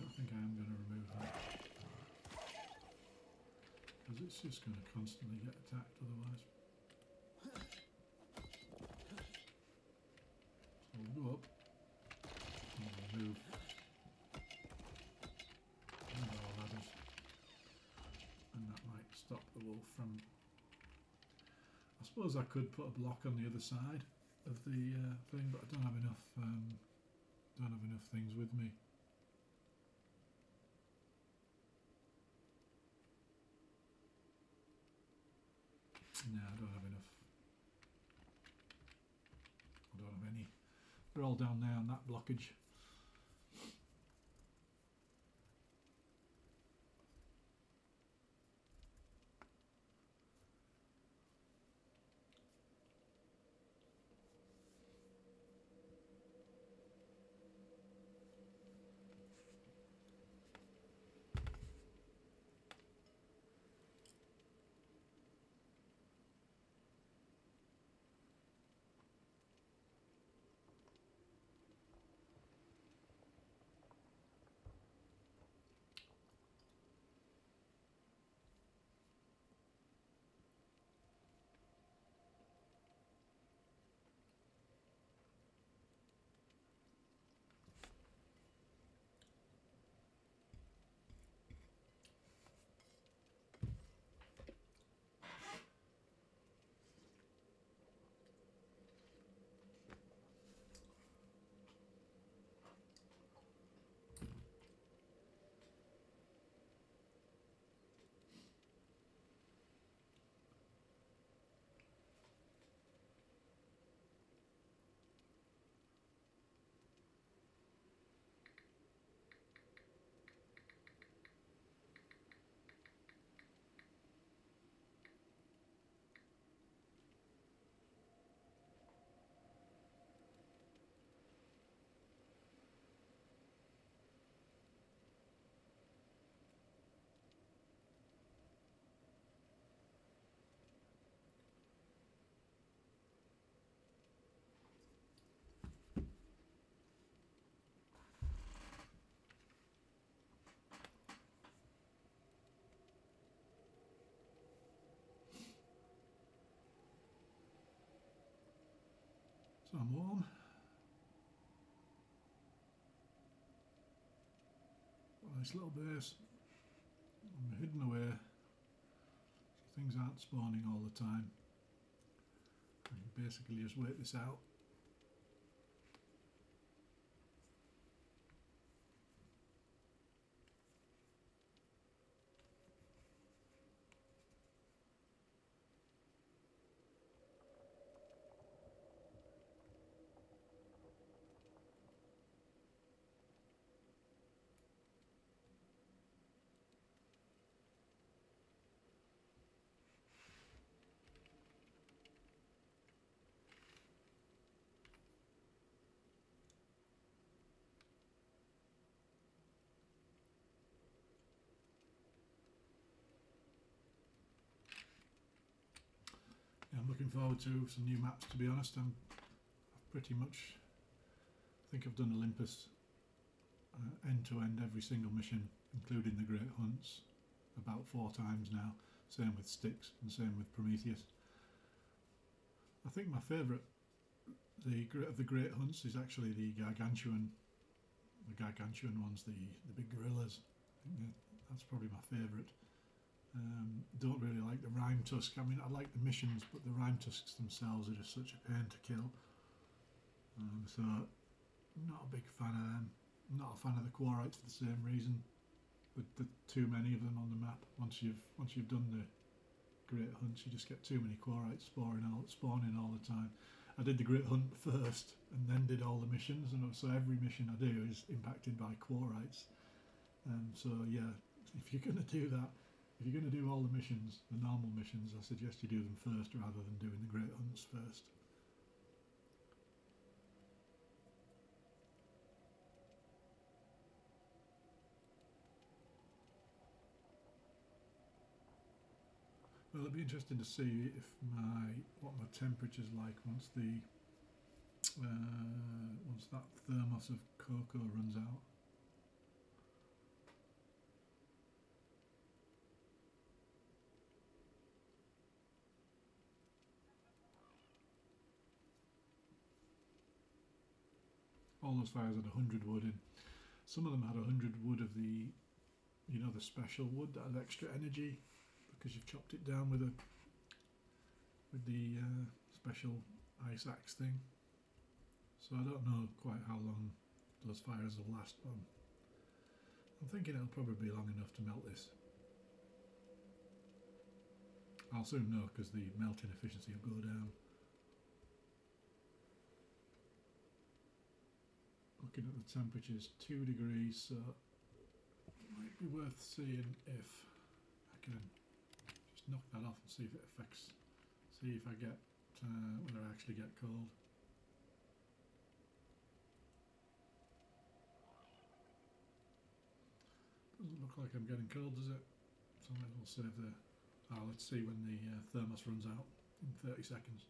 Speaker 1: remove that. Because it's just gonna constantly get attacked otherwise. So we'll go up and remove our ladders. And that might stop the wolf from. I suppose I could put a block on the other side of the thing, but I don't have enough things with me. No, I don't have enough. I don't have any. They're all down there on that blockage. So I'm warm. Got a nice little base. I'm hidden away, so things aren't spawning all the time. I can basically just wait this out. I'm looking forward to some new maps, to be honest. I've pretty much, I think I've done Olympus end to end every single mission, including the Great Hunts, about 4 times now. Same with Styx and same with Prometheus. I think my favourite of the Great Hunts is actually the gargantuan ones, the big gorillas. I think that's probably my favourite. Don't really like the rime tusk. I mean, I like the missions, but the rime tusks themselves are just such a pain to kill. So, not a big fan of them. Not a fan of the Quarrites for the same reason. The too many of them on the map. Once you've done the Great Hunts, you just get too many Quarrites spawning all the time. I did the Great Hunt first, and then did all the missions, and so every mission I do is impacted by Quarrites. So yeah, if you're going to do that, if you're going to do all the missions, the normal missions, I suggest you do them first rather than doing the Great Hunts first. Well, it'll be interesting to see what my temperature's like once that thermos of cocoa runs out. All those fires had 100 wood in. Some of them had 100 wood of the special wood that has extra energy because you've chopped it down with the special ice axe thing. So I don't know quite how long those fires will last, but I'm thinking it'll probably be long enough to melt this. I'll soon know because the melting efficiency will go down. Looking at the temperatures, 2 degrees, so it might be worth seeing if I can just knock that off and see if it affects, see if I get, whether I actually get cold. Doesn't look like I'm getting cold, does it? So I might as well save the, let's see when the thermos runs out in 30 seconds.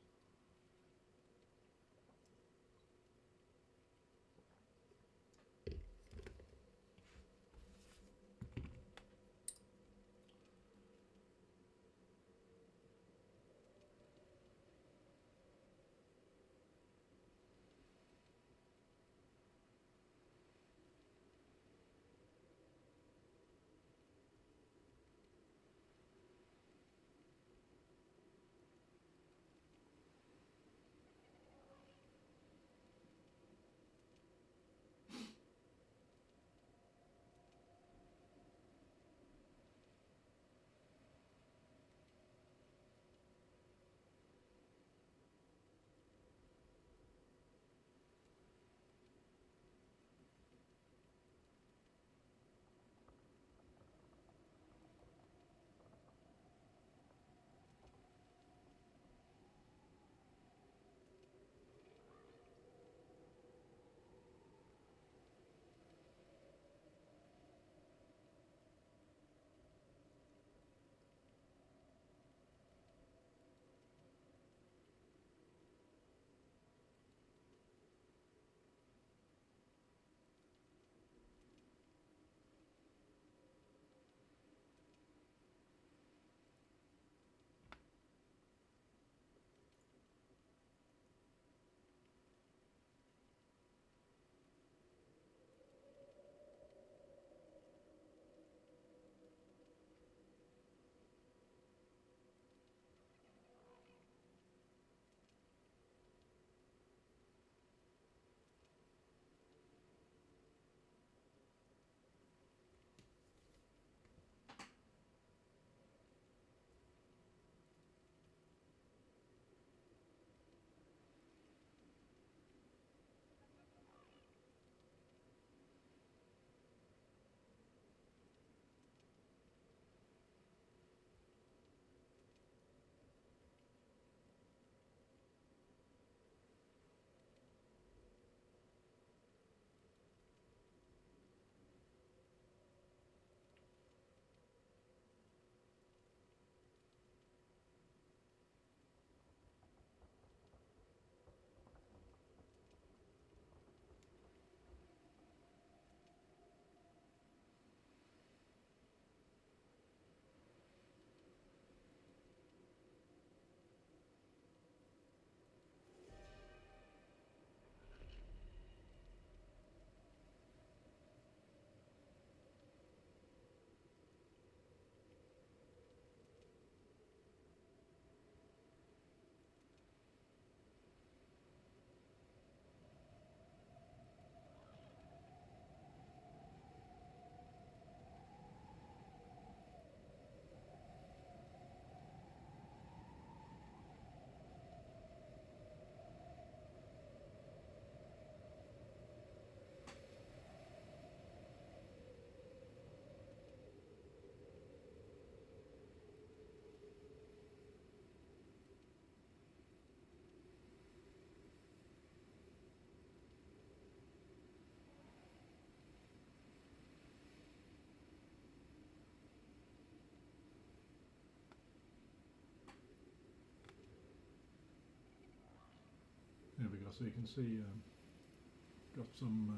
Speaker 1: so you can see got some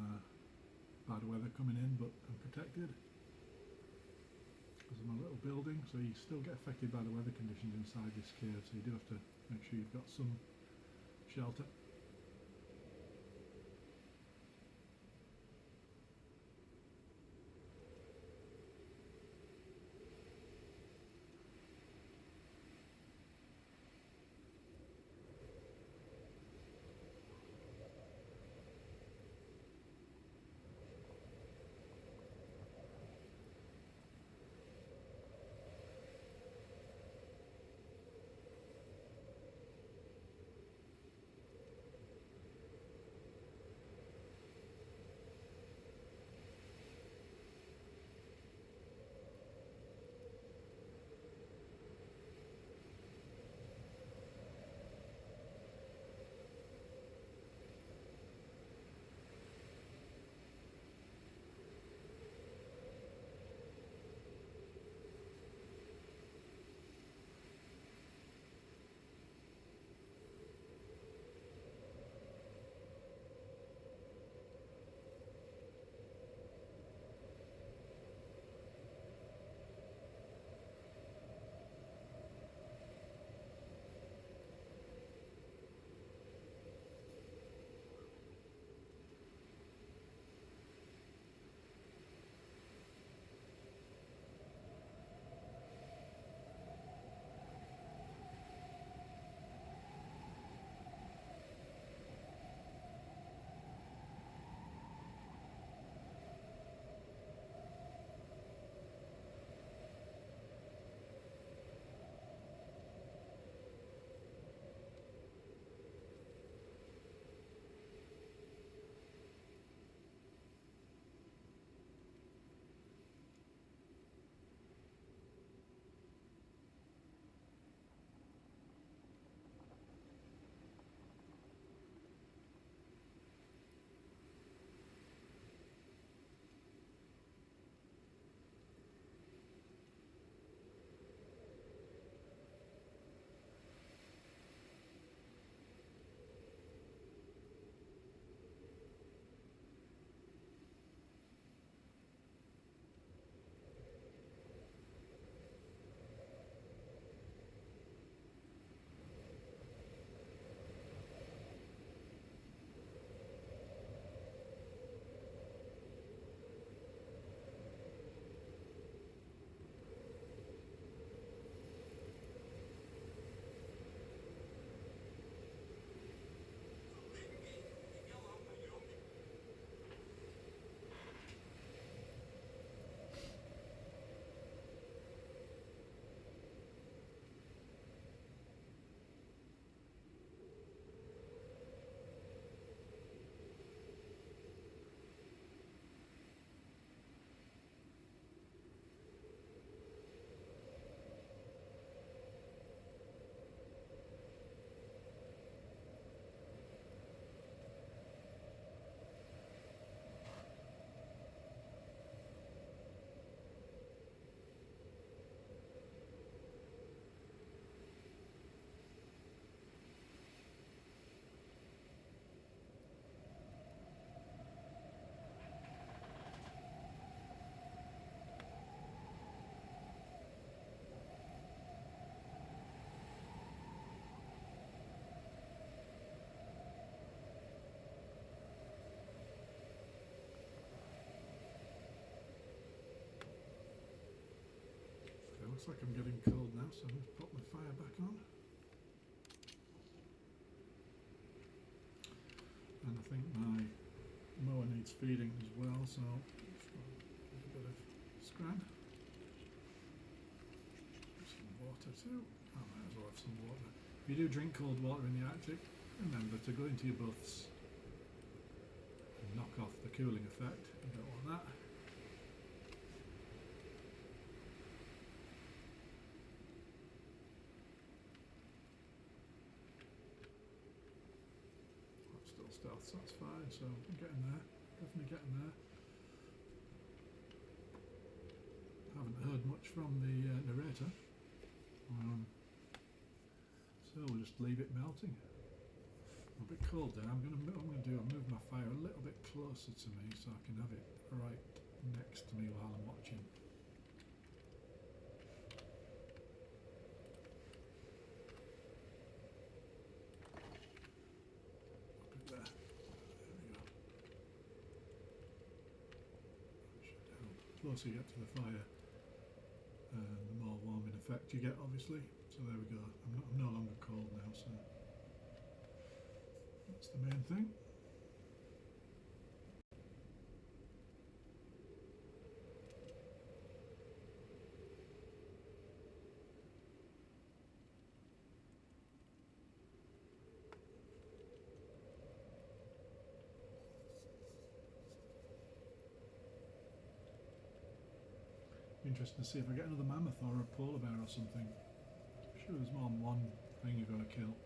Speaker 1: bad weather coming in, but I'm protected because of my little building, so you still get affected by the weather conditions inside this cave, so you do have to make sure you've got some shelter. Looks like I'm getting cold now, so I'm going to pop my fire back on. And I think my mower needs feeding as well, so just a bit of scran. Some water too. I might as well have some water. If you do drink cold water in the Arctic, remember to go into your buffs and knock off the cooling effect. You don't want that. Stealth, so that's fine, so I'm getting there, definitely getting there. Haven't heard much from the narrator, so we'll just leave it melting. I'm a bit cold there. I'm gonna move my fire a little bit closer to me so I can have it right next to me while I'm watching. There we go. Should help. The closer you get to the fire, the more warming effect you get, obviously. So there we go. I'm no longer cold now, so that's the main thing. Interesting to see if I get another mammoth or a polar bear or something. I'm sure there's more than one thing you've got to kill.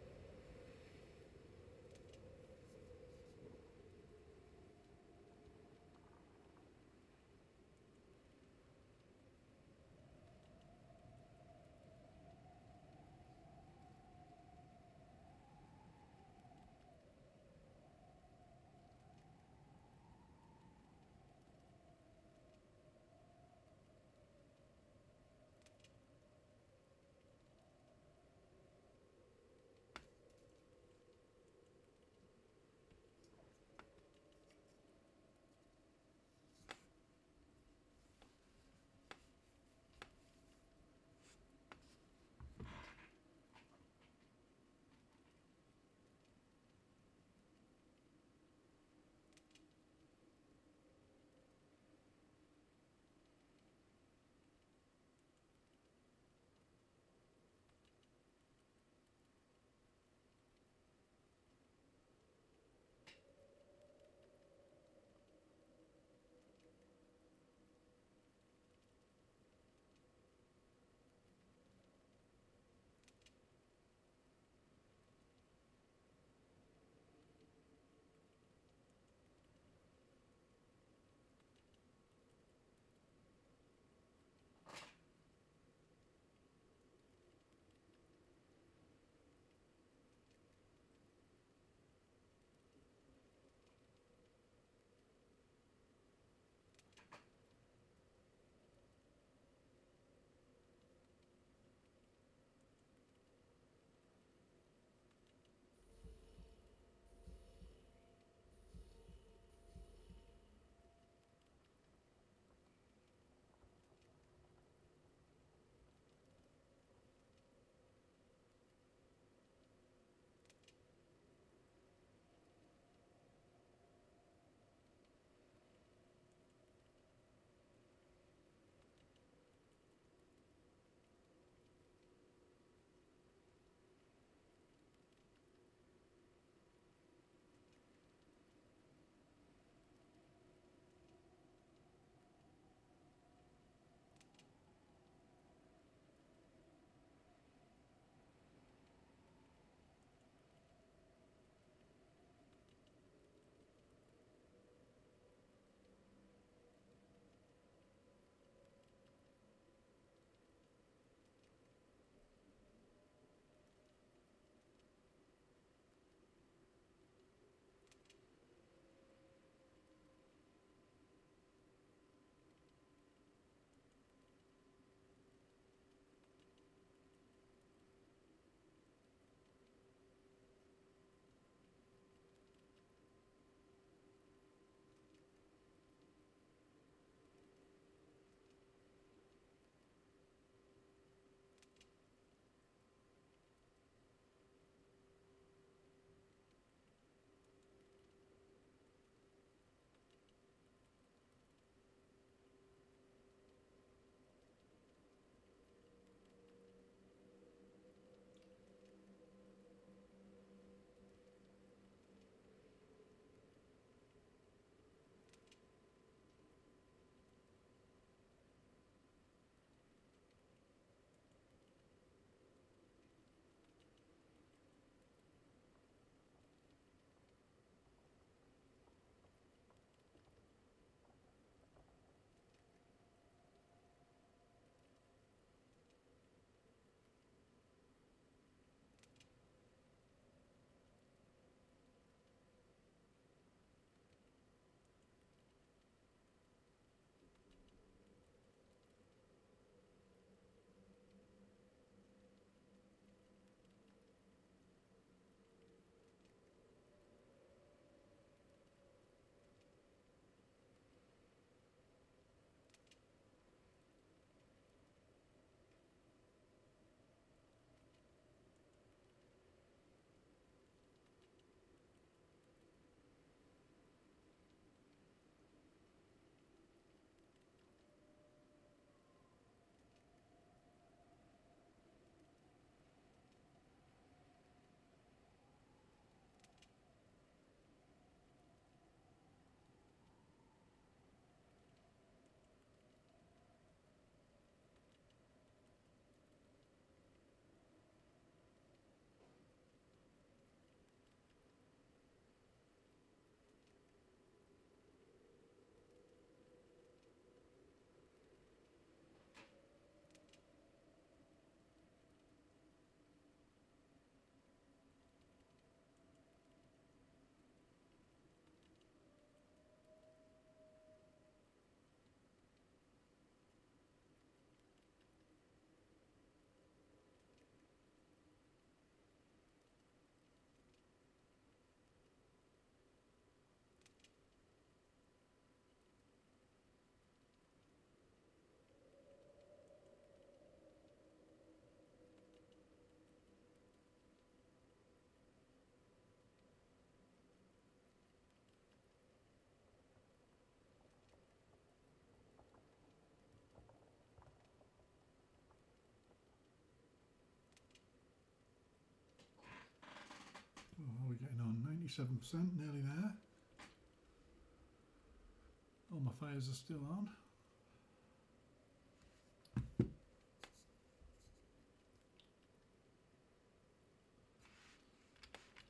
Speaker 1: 47%, nearly there. All my fires are still on.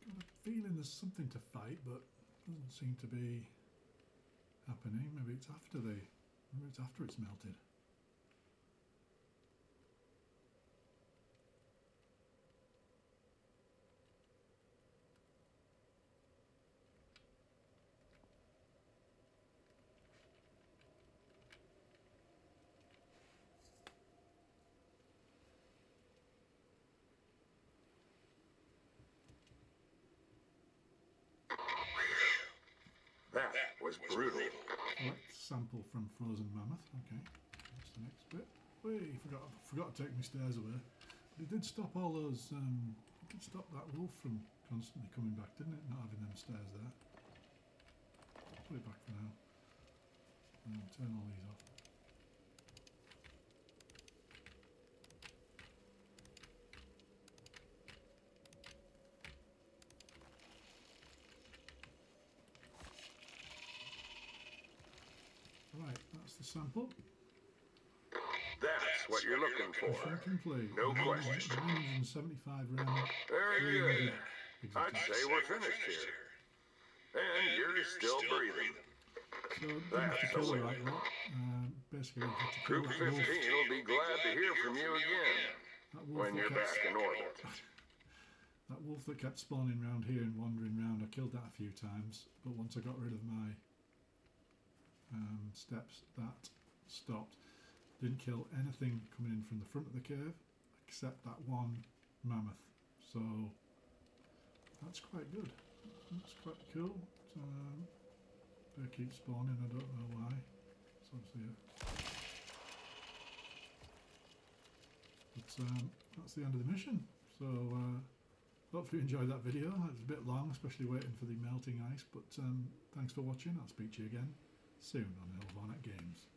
Speaker 1: Got a feeling there's something to fight, but doesn't seem to be happening. Maybe it's after it's melted.
Speaker 2: That was brutal.
Speaker 1: Collect sample from frozen mammoth. Okay, that's the next bit. Wait, forgot to take my stairs away. But it did stop all those. It did stop that wolf from constantly coming back, didn't it? Not having them stairs there. Put it back for now. And turn all these off. Right, that's the sample.
Speaker 2: That's what you're looking for.
Speaker 1: Mission complete.
Speaker 2: No question.
Speaker 1: 975 rounds.
Speaker 2: Very good.
Speaker 1: 300
Speaker 2: I'd say we're finished here. And you're still breathing.
Speaker 1: So didn't have to
Speaker 2: That's
Speaker 1: kill
Speaker 2: the
Speaker 1: the
Speaker 2: way.
Speaker 1: right lot. Basically, had to kill
Speaker 2: Group
Speaker 1: that
Speaker 2: 15
Speaker 1: wolf.
Speaker 2: will be glad to hear from you again
Speaker 1: That wolf
Speaker 2: when
Speaker 1: that
Speaker 2: you're
Speaker 1: kept-
Speaker 2: back in orbit.
Speaker 1: That wolf that kept spawning around here and wandering around, I killed that a few times, but once I got rid of my steps, that stopped. Didn't kill anything coming in from the front of the cave, except that one mammoth. So that's quite good. That's quite cool. They keep spawning, I don't know why. It's obviously that's the end of the mission. So hopefully you enjoyed that video. It's a bit long, especially waiting for the melting ice, but thanks for watching. I'll speak to you again soon on Hellhornet Games.